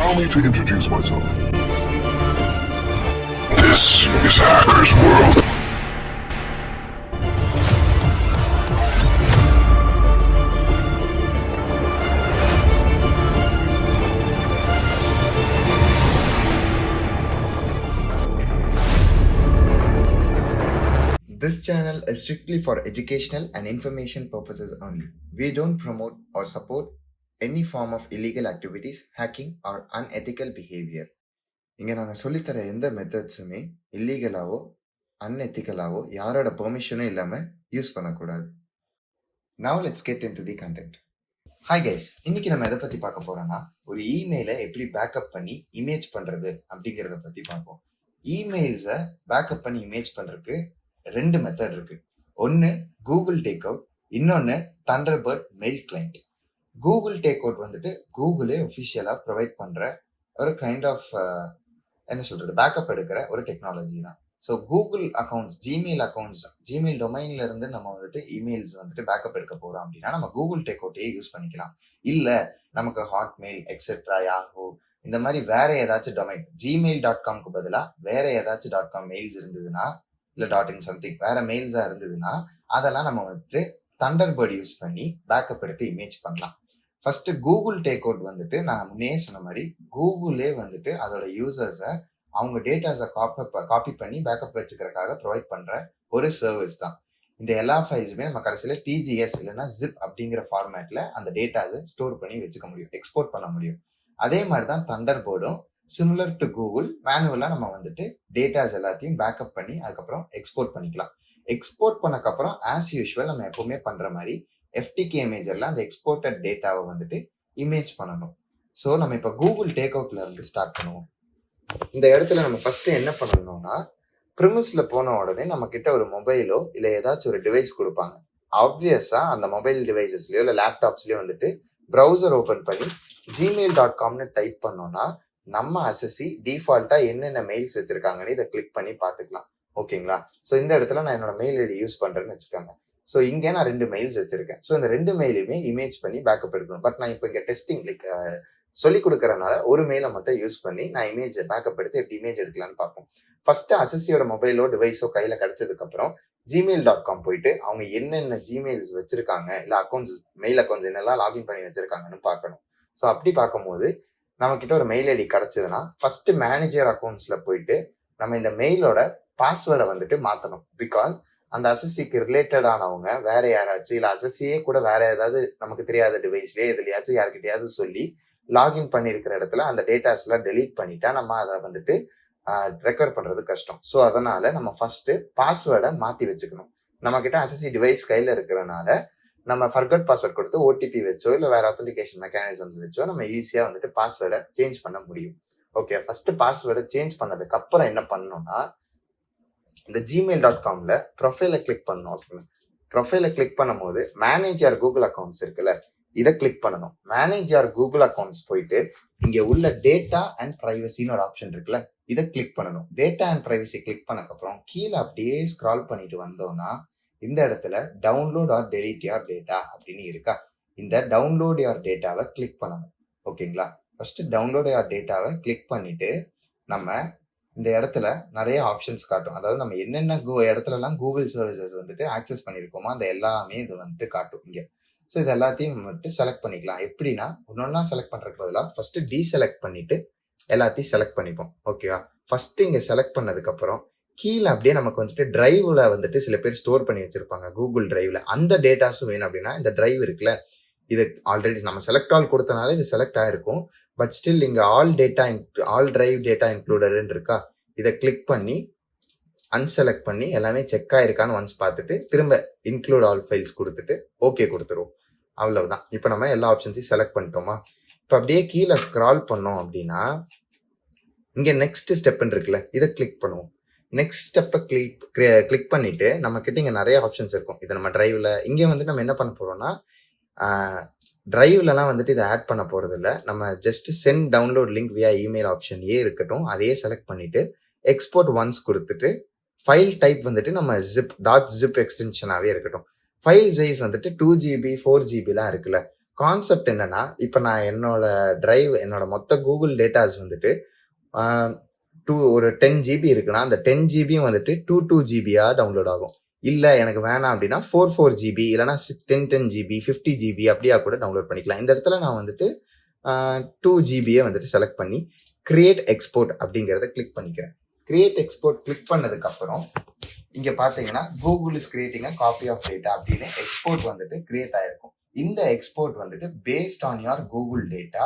Allow me to introduce myself. This is Hacker's World. This channel is strictly for educational and information purposes only. We don't promote or support any form of illegal activities, hacking or unethical behavior. இங்கே நாங்கள் சொல்லித்தர எந்த மெத்தட்ஸுமே இல்லீகலாவோ அன்எத்திக்கலாவோ யாரோட பெர்மிஷனும் இல்லாமல் use பண்ணக்கூடாது. Now let's get into the content. Hi guys, இன்னைக்கு நம்ம எதை பற்றி பார்க்க போறோம்னா ஒரு இமெயிலை எப்படி பேக்கப் பண்ணி இமேஜ் பண்ணுறது அப்படிங்கிறத பற்றி பார்ப்போம். இமெயில்ஸை பேக்கப் பண்ணி இமேஜ் பண்ணுறதுக்கு ரெண்டு மெத்தட் இருக்கு. ஒன்று கூகுள் டேக் அவுட், இன்னொன்று Thunderbird mail client. Google take out வந்துட்டு கூகுளே ஒஃபிஷியலாக ப்ரொவைட் பண்ணுற ஒரு கைண்ட் ஆஃப் என்ன சொல்கிறது பேக்கப் எடுக்கிற ஒரு டெக்னாலஜி தான். ஸோ கூகுள் அக்கௌண்ட்ஸ், ஜிமெயில் டொமைன்ல இருந்து நம்ம வந்துட்டு இமெயில்ஸ் வந்துட்டு பேக்கப் எடுக்க போகிறோம் அப்படின்னா நம்ம கூகுள் டேக் அவுட்டையே யூஸ் பண்ணிக்கலாம். இல்லை நமக்கு ஹாட்மெயில் எக்ஸெட்ரா யாஹூ இந்த மாதிரி வேற ஏதாச்சும் டொமைன் gmail.comக்கு பதிலாக வேற ஏதாச்சும் .com மெயில்ஸ் இருந்ததுன்னா இல்லை .in சம்திங் வேற மெயில்ஸா இருந்ததுன்னா அதெல்லாம் நம்ம வந்துட்டு தண்டர்பர்ட் யூஸ் பண்ணி பேக்கப் எடுத்து இமேஜ் பண்ணலாம். ஃபர்ஸ்ட் கூகுள் டேக் அவுட் வந்துட்டு நான் முன்னே சொன்ன மாதிரி கூகுளே வந்துட்டு அதோட யூசர்ஸை அவங்க டேட்டாஸை காப்பி பண்ணி பேக்கப் வச்சுக்கிறதுக்காக ப்ரொவைட் பண்ற ஒரு சர்வீஸ் தான். இந்த எல்லா ஃபைல்ஸுமே நம்ம கடைசியில் டிஜிஎஸ் இல்லைன்னா ஜிப் அப்படிங்கிற ஃபார்மேட்ல அந்த டேட்டாஸை ஸ்டோர் பண்ணி வச்சுக்க முடியும், எக்ஸ்போர்ட் பண்ண முடியும். அதே மாதிரி தான் தண்டர்பர்டும் சிமிலர் டு கூகுள் மேனுவலா நம்ம வந்துட்டு டேட்டாஸ் எல்லாத்தையும் பேக்கப் பண்ணி அதுக்கப்புறம் எக்ஸ்போர்ட் பண்ணிக்கலாம். எக்ஸ்போர்ட் பண்ணக்கப்புறம் ஆஸ் யூஷுவல் நம்ம எப்பவுமே பண்ற மாதிரி எஃப்டிகே இமேஜர்ல அந்த எக்ஸ்போர்ட்டட் டேட்டாவை வந்துட்டு இமேஜ் பண்ணணும். ஸோ நம்ம இப்போ கூகுள் டேக் அவுட்ல இருந்து ஸ்டார்ட் பண்ணுவோம். இந்த இடத்துல நம்ம ஃபர்ஸ்ட் என்ன பண்ணணும்னா ப்ரிமிஸ்ல போன உடனே நம்ம கிட்ட ஒரு மொபைலோ இல்லை ஏதாச்சும் ஒரு டிவைஸ் கொடுப்பாங்க. ஆப்வியஸா அந்த மொபைல் டிவைசஸ்லயோ இல்லை லேப்டாப்ஸ்லயோ வந்துட்டு ப்ரௌசர் ஓபன் பண்ணி gmail.comனு டைப் பண்ணோம்னா நம்ம அசசி டிஃபால்ட்டா என்னென்ன மெயில்ஸ் வச்சிருக்காங்கன்னு இதை கிளிக் பண்ணி பார்த்துக்கலாம். ஓகேங்களா? ஸோ இந்த இடத்துல நான் என்னோட மெயில் ஐடி யூஸ் பண்றேன்னு வச்சுக்கோங்க. ஸோ இங்கே நான் 2 மெயில்ஸ் வச்சிருக்கேன். ஸோ இந்த 2 மெயிலுமே இமேஜ் பண்ணி பேக்கப் எடுக்கணும். பட் நான் இப்போ இங்கே டெஸ்டிங் சொல்லி கொடுக்கறதுனால ஒரு மெயிலை மட்டும் யூஸ் பண்ணி நான் இமேஜ் பேக்கப் எடுத்து எப்படி இமேஜ் எடுக்கலான்னு பார்ப்போம். ஃபர்ஸ்ட் அசசியோட மொபைலோ டிவைஸோ கையில கிடைச்சதுக்கு அப்புறம் gmail.com போயிட்டு அவங்க என்னென்ன ஜிமெயில்ஸ் வச்சிருக்காங்க இல்லை அக்கௌண்ட்ஸ் மெயில் அக்கௌண்ட்ஸ் என்னெல்லாம் லாகின் பண்ணி வச்சிருக்காங்கன்னு பார்க்கணும். ஸோ அப்படி பார்க்கும்போது நம்ம கிட்ட ஒரு மெயில் ஐடி கிடைச்சதுன்னா ஃபர்ஸ்ட் மேனேஜர் அக்கௌண்ட்ஸ்ல போயிட்டு நம்ம இந்த மெயிலோட பாஸ்வேர்டை வந்துட்டு மாத்தணும். பிகாஸ் அந்த அசசிக்கு ரிலேட்டடானவங்க வேற யாராச்சும் இல்லை அசசியே கூட வேற ஏதாவது நமக்கு தெரியாத டிவைஸ்லயே எதுலையாச்சும் யார்கிட்டயாவது சொல்லி லாகின் பண்ணியிருக்கிற இடத்துல அந்த டேட்டாஸ் எல்லாம் டெலீட் பண்ணிட்டா நம்ம அதை வந்துட்டு ரெக்கவர் பண்றது கஷ்டம். ஸோ அதனால நம்ம ஃபர்ஸ்ட் பாஸ்வேர்டை மாத்தி வச்சுக்கணும். நம்ம கிட்ட அசசி டிவைஸ் கையில இருக்கிறனால நம்ம ஃபர்கட் பாஸ்வேர்ட் கொடுத்து ஓடிபி வச்சோ இல்லை வேற ஆத்தென்டிகேஷன் மெக்கானிசம்ஸ் வச்சோ நம்ம ஈஸியா வந்துட்டு பாஸ்வேர்டை சேஞ்ச் பண்ண முடியும். ஓகே, ஃபர்ஸ்ட் பாஸ்வேர்டை சேஞ்ச் பண்ணதுக்கு அப்புறம் என்ன பண்ணணும்னா இந்த gmail.comல ப்ரொஃபைலை கிளிக் பண்ணணும். ஓகே, ப்ரொஃபைலை கிளிக் பண்ணும்போது மேனேஜ் யார் கூகுள் அக்கௌண்ட்ஸ் இருக்குல்ல, இதை கிளிக் பண்ணணும். மேனேஜ் யார் கூகுள் அக்கௌண்ட்ஸ் போயிட்டு இங்க உள்ள டேட்டா அண்ட் பிரைவசின்னு ஒரு ஆப்ஷன் இருக்குல்ல, இதை கிளிக் பண்ணணும். டேட்டா அண்ட் பிரைவசி கிளிக் பண்ணக்கப்புறம் கீழே அப்படியே ஸ்க்ரால் பண்ணிட்டு வந்தோம்னா இந்த இடத்துல டவுன்லோட் ஆர் டெலீட் யார் டேட்டா அப்படின்னு இருக்கா. இந்த டவுன்லோட் யார் டேட்டாவை கிளிக் பண்ணணும். ஓகேங்களா? ஃபர்ஸ்ட் டவுன்லோட் யார் டேட்டாவை கிளிக் பண்ணிட்டு நம்ம இந்த இடத்துல நிறைய ஆப்ஷன்ஸ் காட்டும். அதாவது நம்ம என்னென்ன இடத்துலலாம் கூகுள் சர்வீசஸ் வந்துட்டு ஆக்சஸ் பண்ணியிருக்கோமோ அந்த எல்லாமே இது வந்துட்டு காட்டும் இங்க. ஸோ இது எல்லாத்தையும் வந்துட்டு செலக்ட் பண்ணிக்கலாம். எப்படின்னா ஒன்னொன்னா செலக்ட் பண்றதுக்கு பதிலாக ஃபர்ஸ்ட் டீசெலக்ட் பண்ணிட்டு எல்லாத்தையும் செலக்ட் பண்ணிப்போம். ஓகேவா? ஃபர்ஸ்ட் இங்க செலக்ட் பண்ணதுக்கு அப்புறம் கீழே அப்படியே நமக்கு வந்துட்டு டிரைவ்ல வந்துட்டு சில பேர் ஸ்டோர் பண்ணி வச்சிருப்பாங்க கூகுள் டிரைவ்ல. அந்த டேட்டாஸும் வேணும் அப்படின்னா இந்த டிரைவ் இருக்குல்ல, இது ஆல்ரெடி நம்ம செலக்ட் ஆல் கொடுத்தனால இது செலக்ட் ஆயிருக்கும். பட் ஸ்டில் இங்க ஆல் டிரைவ் டேட்டா இன்க்ளூடட்னு இருக்கா, இதை கிளிக் பண்ணி அன்செலக்ட் பண்ணி எல்லாமே செக் ஆயிருக்கான்னு ஒன்ஸ் பார்த்துட்டு திரும்ப இன்க்ளூட் ஆல் ஃபைல்ஸ் கொடுத்துட்டு ஓகே கொடுத்துருவோம். அவ்வளவுதான். இப்போ நம்ம எல்லா ஆப்ஷன்ஸையும் செலக்ட் பண்ணிட்டோமா? இப்போ அப்படியே கீழே ஸ்க்ரால் பண்ணோம் அப்படின்னா இங்க நெக்ஸ்ட் ஸ்டெப்னு இருக்குல்ல, இதை கிளிக் பண்ணுவோம். நெக்ஸ்ட் ஸ்டெப்பை கிளிக் பண்ணிட்டு நம்ம கிட்ட இங்க நிறைய ஆப்ஷன்ஸ் இருக்கும். இதை நம்ம டிரைவ்ல இங்க வந்து நம்ம என்ன பண்ண போறோம்னா டிரைவ்லலாம் வந்துட்டு இதை ஆட் பண்ண போறது இல்லை. நம்ம ஜஸ்ட் சென்ட் டவுன்லோட் லிங்க் வியா இமெயில் ஆப்ஷன் இருக்கட்டும், அதையே செலக்ட் பண்ணிட்டு எக்ஸ்போர்ட் ஒன்ஸ் கொடுத்துட்டு ஃபைல் டைப் வந்துட்டு நம்ம ஜிப் எக்ஸ்டென்ஷனாவே இருக்கட்டும். ஃபைல் சைஸ் வந்துட்டு 2 GB 4 GB இருக்குல்ல, கான்செப்ட் என்னன்னா, இப்போ நான் என்னோட மொத்த கூகுள் டேட்டாஸ் வந்துட்டு ஒரு 10 ஜிபி இருக்குன்னா அந்த 10 ஜிபியும் வந்துட்டு 2 ஜிபியா டவுன்லோட் ஆகும். இல்லை எனக்கு வேணாம் அப்படின்னா 4 ஜிபி இல்லைனா 10 ஜிபி 50 ஜிபி அப்படியா கூட டவுன்லோட் பண்ணிக்கலாம். இந்த இடத்துல நான் வந்துட்டு 2 ஜிபியை வந்துட்டு செலக்ட் பண்ணி கிரியேட் எக்ஸ்போர்ட் அப்படிங்கிறத கிளிக் பண்ணிக்கிறேன். கிரியேட் எக்ஸ்போர்ட் கிளிக் பண்ணதுக்கு அப்புறம் இங்க பாத்தீங்கன்னா Google is creating copy of data அப்படின்னு எக்ஸ்போர்ட் வந்துட்டு கிரியேட் ஆயிருக்கும். இந்த எக்ஸ்போர்ட் வந்துட்டு paste on your Google data.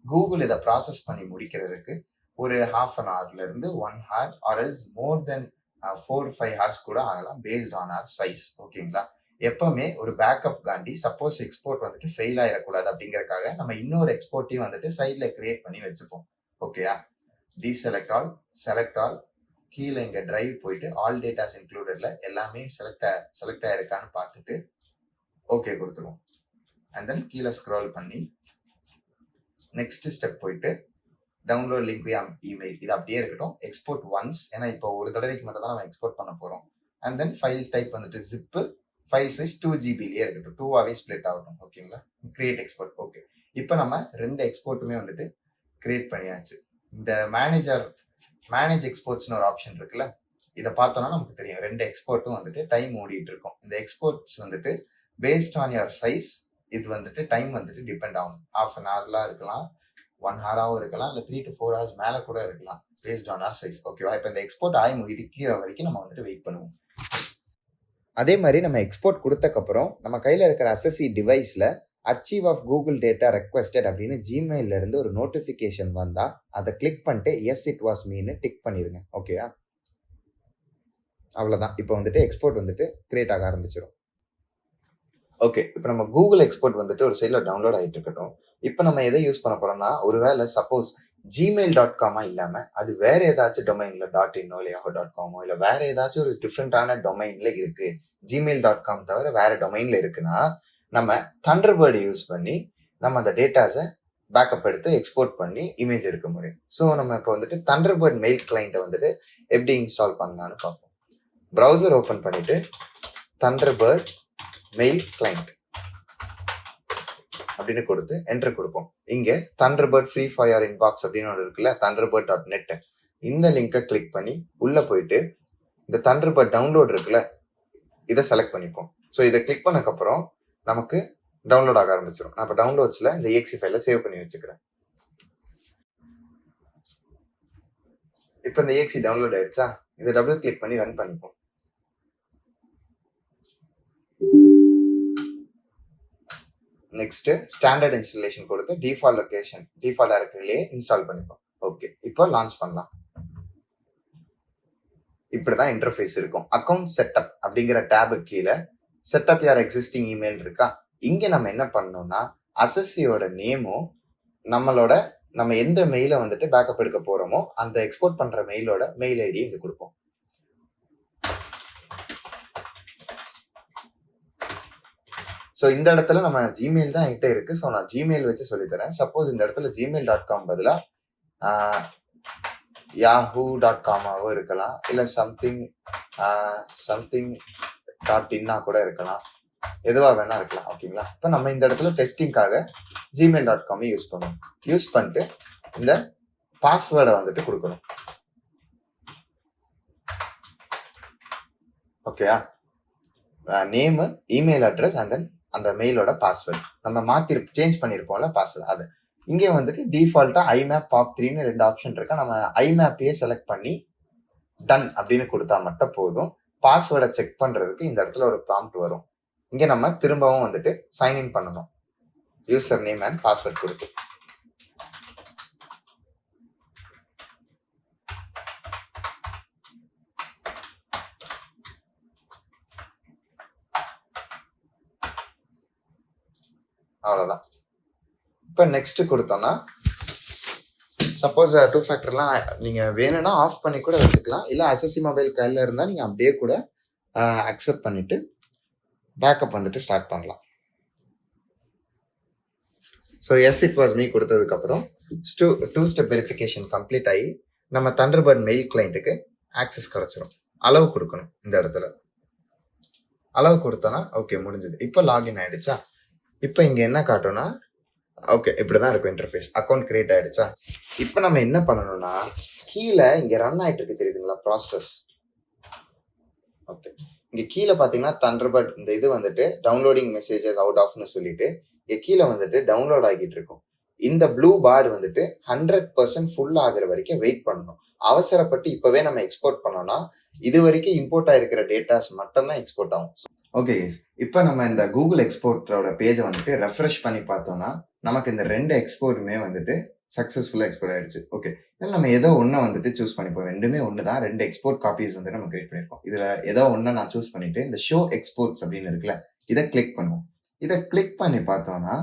Google இதை ப்ராசஸ் பண்ணி முடிக்கிறதுக்கு ஒரு ½ இருந்து 1 hour or else more then 4-5 hours கூட ஆகலாம் பேஸ்ட் ஆன் ஆர் சைஸ். ஓகேங்களா? எப்பவுமே ஒரு பேக்கப் காண்டி சப்போஸ் எக்ஸ்போர்ட் வந்துட்டு ஃபெயில் ஆயிடக்கூடாது அப்படிங்கறதுக்காக நம்ம இன்னொரு எக்ஸ்போர்ட்டையும் வந்துட்டு சைட்ல கிரியேட் பண்ணி வச்சுப்போம். ஓகேயா? டீசெலக்ட் ஆல், செலக்ட் ஆல், கீழே இங்க டிரைவ் போயிட்டு ஆல் டேட்டாஸ் இன்க்ளூடட்ல எல்லாமே செலக்ட் ஆயிருக்கான்னு பார்த்துட்டு ஓகே கொடுத்துருவோம். அண்ட் தென் கீழே ஸ்க்ரால் பண்ணி நெக்ஸ்ட் ஸ்டெப் போயிட்டு டவுன்லோட் லிங்க் இமெயில் இது அப்படியே இருக்கட்டும். எக்ஸ்போர்ட் ஒன்ஸ், ஏன்னா இப்போ ஒரு தடவைக்கு மட்டும் தான் நம்ம எக்ஸ்போர்ட் பண்ண போறோம். அண்ட் தென் ஃபைல் டைப் வந்துட்டு ஜிப்பு, ஃபைல் சைஸ் 2 ஜிபிலேயே இருக்கட்டும், 2ஆவே ஸ்பிளிட் ஆகட்டும். ஓகேங்களா? Create export. ஓகே, இப்போ நம்ம 2 எக்ஸ்போர்ட்டுமே வந்துட்டு கிரியேட் பண்ணியாச்சு. இந்த மேனேஜ் எக்ஸ்போர்ட்ஸ்னு ஒரு ஆப்ஷன் இருக்குல்ல, இதை பார்த்தோம்னா நமக்கு தெரியும் 2 எக்ஸ்போர்ட்டும் வந்துட்டு டைம் ஓடிட்டு இருக்கும். இந்த எக்ஸ்போர்ட்ஸ் வந்துட்டு பேஸ்ட் ஆன் யுவர் சைஸ் இது வந்துட்டு டைம் வந்துட்டு டிபெண்ட் ஆகும். ½ இருக்கலாம், 1 hour இருக்கலாம், இல்லை 3 to 4 hours மேலே கூட இருக்கலாம் பேஸ்ட் ஆன் ஆர் சைஸ். ஓகேவா? இப்போ இந்த எக்ஸ்போர்ட் ஆகி முடிக்கிற வரைக்கும் நம்ம வந்துட்டு வெயிட் பண்ணுவோம். அதே மாதிரி நம்ம எக்ஸ்போர்ட் கொடுத்தக்கப்புறம் நம்ம கையில் இருக்கிற அசசி டிவைஸில் archive of Google data requested அப்படின்னு ஜிமெயில இருந்து ஒரு நோட்டிஃபிகேஷன் வந்தால் அதை கிளிக் பண்ணிட்டு எஸ் இட் வாஸ் மீன்னு டிக் பண்ணிடுங்க. ஓகேயா? அவ்வளோதான். இப்போ வந்துட்டு எக்ஸ்போர்ட் வந்துட்டு கிரியேட் ஆக ஆரம்பிச்சிடும். ஓகே, இப்போ நம்ம கூகுள் எக்ஸ்போர்ட் வந்துட்டு ஒரு சைடில் டவுன்லோட் ஆகிட்டு இருக்கட்டும். இப்போ நம்ம எதை யூஸ் பண்ண போறோம்னா, ஒருவேளை சப்போஸ் gmail.com இல்லாமல் அது வேற ஏதாச்சும் டொமைன்ல .in இல்லை yahoo.com இல்லை வேற ஏதாச்சும் ஒரு டிஃப்ரெண்டான டொமைன்ல இருக்கு, gmail.com தவிர வேற டொமைன்ல இருக்குன்னா நம்ம தண்டர்பர்ட் யூஸ் பண்ணி நம்ம அந்த டேட்டாஸை பேக்கப் எடுத்து எக்ஸ்போர்ட் பண்ணி இமேஜ் எடுக்க முடியும். ஸோ நம்ம இப்போ வந்துட்டு தண்டர்பர்ட் மெயில் கிளைண்ட்டை வந்துட்டு எப்படி இன்ஸ்டால் பண்ணலான்னு பார்ப்போம். ப்ரௌசர் ஓப்பன் பண்ணிட்டு தண்டர்பர்ட் மெயில் கிளைண்ட் அப்படின்னு கொடுத்து என்டர் கொடுப்போம். இங்கே Thunderbird free for your inbox அப்படின்னு ஒன்று இருக்குல்ல, thunderbird.net, இந்த லிங்கை கிளிக் பண்ணி உள்ள போயிட்டு இந்த தண்டர்பர்ட் டவுன்லோட் இருக்குல்ல, இதை செலக்ட் பண்ணிப்போம். ஸோ இதை கிளிக் பண்ணக்கப்புறம் நமக்கு டவுன்லோட் ஆக ஆரம்பிச்சிடும். நான் இப்போ டவுன்லோட்ஸ்ல இந்த exe ஃபைலை சேவ் பண்ணி வச்சுக்கிறேன். இப்போ இந்த exe டவுன்லோட் ஆயிடுச்சா, இதை டபுள் கிளிக் பண்ணி ரன் பண்ணிப்போம். நெக்ஸ்ட் ஸ்டாண்டர்ட் இன்ஸ்டாலேஷன் கொடுத்து டிஃபால்ட் டைரக்டரியிலேயே இன்ஸ்டால் பண்ணிப்போம். ஓகே, இப்போ லான்ச் பண்ணலாம். இப்படிதான் இன்டர்ஃபேஸ் இருக்கும். அக்கௌண்ட் செட்டப் அப்படிங்கிற டேபு கீழே செட்டப் யார் எக்ஸிஸ்டிங் இமெயில் இருக்கா, இங்க நம்ம என்ன பண்ணோம்னா அசசியோட நேமும் நம்ம எந்த மெயிலை வந்துட்டு பேக்கப் எடுக்க போறோமோ அந்த எக்ஸ்போர்ட் பண்ற மெயிலோட மெயில் ஐடி இங்க கொடுப்போம். ஸோ இந்த இடத்துல நம்ம ஜிமெயில் தான் என்கிட்ட இருக்கு. ஸோ நான் ஜிமெயில் வச்சு சொல்லித்தரேன். சப்போஸ் இந்த இடத்துல gmail.com பதிலாக yahoo.com இருக்கலாம், இல்லை சம்திங் .in கூட இருக்கலாம், எதுவா வேணா இருக்கலாம். ஓகேங்களா? இப்போ நம்ம இந்த இடத்துல டெஸ்டிங்காக gmail.com யூஸ் பண்ணுவோம். யூஸ் பண்ணிட்டு இந்த பாஸ்வேர்டை வந்துட்டு கொடுக்கணும். ஓகேயா? நேமு, இமெயில் அட்ரஸ் அண்ட் தென் அந்த மெயிலோட பாஸ்வேர்டு நம்ம சேஞ்ச் பண்ணியிருப்போம்ல பாஸ்வேர்டு, அது இங்கே வந்துட்டு டிஃபால்ட்டா IMAP POP3ன்னு 2 ஆப்ஷன் இருக்கா. நம்ம IMAPயே செலக்ட் பண்ணி டன் அப்படின்னு கொடுத்தா மட்டும் போதும். பாஸ்வேர்டை செக் பண்றதுக்கு இந்த இடத்துல ஒரு ப்ராம்ப்ட் வரும். இங்க நம்ம திரும்பவும் வந்துட்டு சைன்இன் பண்ணணும், யூசர் நேம் அண்ட் பாஸ்வேர்ட் கொடுத்து. அவ்வளவுதான். இப்போ நெக்ஸ்ட் கொடுத்தோம்னா சப்போஸ் 2 ஃபேக்டர்லாம் நீங்க வேணும்னா ஆஃப் பண்ணி கூட வச்சுக்கலாம், இல்லை அசசி மொபைல் கையில் இருந்தால் நீங்க அப்படியே கூட அக்செப்ட் பண்ணிட்டு பேக்கப் வந்துட்டு ஸ்டார்ட் பண்ணலாம். So S it was me கொடுத்ததுக்கப்புறம் 2 ஸ்டெப் வெரிஃபிகேஷன் கம்ப்ளீட் ஆகி நம்ம தண்டர்பர்ட் மெயில் கிளைண்ட்டுக்கு ஆக்சஸ் கிடைச்சிரும். அளவு கொடுக்கணும். இந்த இடத்துல அளவு கொடுத்தோன்னா ஓகே முடிஞ்சது. இப்போ லாகின் ஆயிடுச்சா? இப்போ இங்க என்ன காட்டும்னா, ஓகே இப்படிதான் இருக்கும் இன்டர்ஃபேஸ். அக்கௌண்ட் கிரியேட் ஆயிடுச்சா? இப்போ நம்ம என்ன பண்ணணும்னா, கீழே இங்க ரன் ஆயிட்டு இருக்கு தெரியுதுங்களா ப்ராசஸ். ஓகே, இங்க கீழே பாத்தீங்கன்னா தண்டர்பர்ட் இந்த இது வந்துட்டு டவுன்லோடிங் மெசேஜஸ் அவுட் ஆஃப்னு சொல்லிட்டு இங்க கீழே வந்துட்டு டவுன்லோட் ஆகிட்டு இருக்கும். இந்த ப்ளூ பார் வந்துட்டு 100% ஃபுல் ஆகுற வரைக்கும் வெயிட் பண்ணணும். அவசரப்பட்டு இப்பவே நம்ம எக்ஸ்போர்ட் பண்ணோம்னா இது வரைக்கும் இம்போர்ட் ஆயிருக்கிற டேட்டாஸ் மட்டும் தான் எக்ஸ்போர்ட் ஆகும். ஓகே, இப்போ நம்ம இந்த கூகுள் எக்ஸ்போர்ட்டோட பேஜை வந்துட்டு ரெஃப்ரெஷ் பண்ணி பார்த்தோம்னா நமக்கு இந்த 2 எக்ஸ்போர்ட்டுமே வந்துட்டு சக்ஸஸ்ஃபுல்லாக எக்ஸ்போர்ட் ஆயிடுச்சு. ஓகே, இதில் நம்ம ஏதோ ஒன்றை வந்துட்டு சூஸ் பண்ணிப்போம். ரெண்டுமே ஒன்று தான், 2 எக்ஸ்போர்ட் காப்பீஸ் வந்து நம்ம கிரியேட் பண்ணியிருக்கோம். இதில் ஏதோ ஒன்றை நான் சூஸ் பண்ணிட்டு இந்த ஷோ எக்ஸ்போர்ட்ஸ் அப்படின்னு இருக்குல்ல, இதை கிளிக் பண்ணுவோம். இதை கிளிக் பண்ணி பார்த்தோம்னா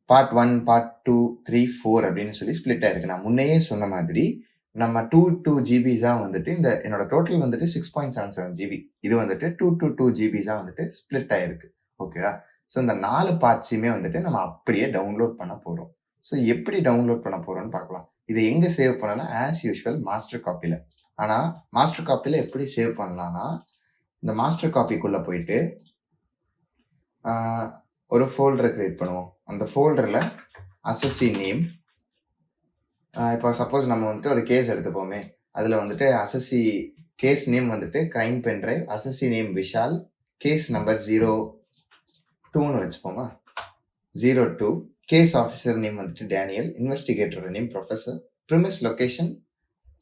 பார்ட் 1, பார்ட் 2, 3, 4 அப்படின்னு சொல்லி ஸ்பிளிட் ஆயிருக்கு. நான் முன்னையே சொன்ன மாதிரி நம்ம 2 ஜிபிஸா வந்துட்டு இந்த என்னோட டோட்டல் வந்துட்டு 6.77 ஜிபி, இது வந்துட்டு 2 ஜிபிஸா வந்துட்டு ஸ்பிளிட் ஆயிருக்கு. ஓகேவா? ஸோ இந்த 4 பார்ட்ஸுமே வந்துட்டு நம்ம அப்படியே டவுன்லோட் பண்ண போறோம். ஸோ எப்படி டவுன்லோட் பண்ண போறோம்னு பார்க்கலாம். இதை எங்க சேவ் பண்ணலாம்? ஆஸ் யூஷுவல் மாஸ்டர் காப்பில. ஆனா மாஸ்டர் காப்பில எப்படி சேவ் பண்ணலாம்னா, இந்த மாஸ்டர் காப்பிக்குள்ள போயிட்டு ஒரு ஃபோல்டரை கிரியேட் பண்ணுவோம். அந்த ஃபோல்டர்ல அசசி நேம், இப்போ சப்போஸ் நம்ம வந்துட்டு ஒரு கேஸ் எடுத்துப்போமே, அதில் வந்துட்டு அசசி கேஸ் நேம் வந்துட்டு கிரைம் பென் டிரைவ், அசசி நேம் விஷால், கேஸ் நம்பர் 02ன்னு வச்சுப்போமா, 02, கேஸ் ஆஃபீஸர் நேம் வந்துட்டு டேனியல், இன்வெஸ்டிகேட்டரோட name professor, premise location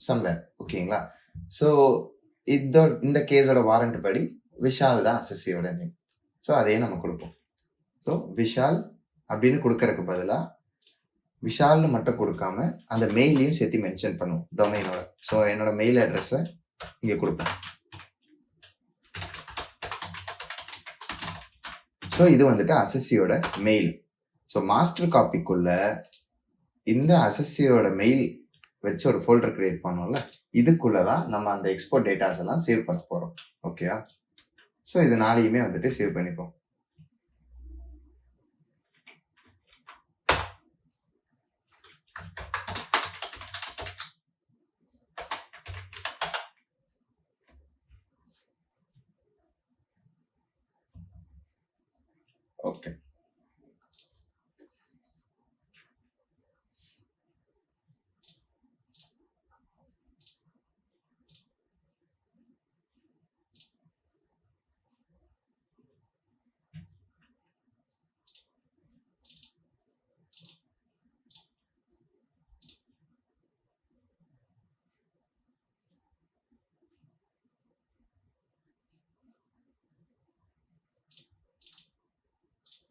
somewhere. ஓகேங்களா? ஸோ இந்த கேஸோட வாரண்ட் படி விஷால் தான் அசசியோட நேம். ஸோ அதையே நம்ம கொடுப்போம். ஸோ விஷால் அப்படின்னு கொடுக்கறதுக்கு பதிலாக விஷால்னு மட்டும் கொடுக்காம அந்த மெயிலையும் சேர்த்து மென்ஷன் பண்ணுவோம் டொமைனோட. ஸோ என்னோட மெயில் அட்ரஸை இங்கே கொடுப்பேன். ஸோ இது வந்துட்டு அசசியோட மெயில். ஸோ மாஸ்டர் காப்பிக்குள்ள இந்த அசசியோட மெயில் வச்சு ஒரு ஃபோல்டர் கிரியேட் பண்ணோம்ல, இதுக்குள்ளதான் நம்ம அந்த எக்ஸ்போர்ட் டேட்டாஸ் எல்லாம் சேவ் பண்ண போறோம். ஓகேவா? ஸோ இது நாளையுமே வந்துட்டு சேவ் பண்ணிப்போம். ஓகே,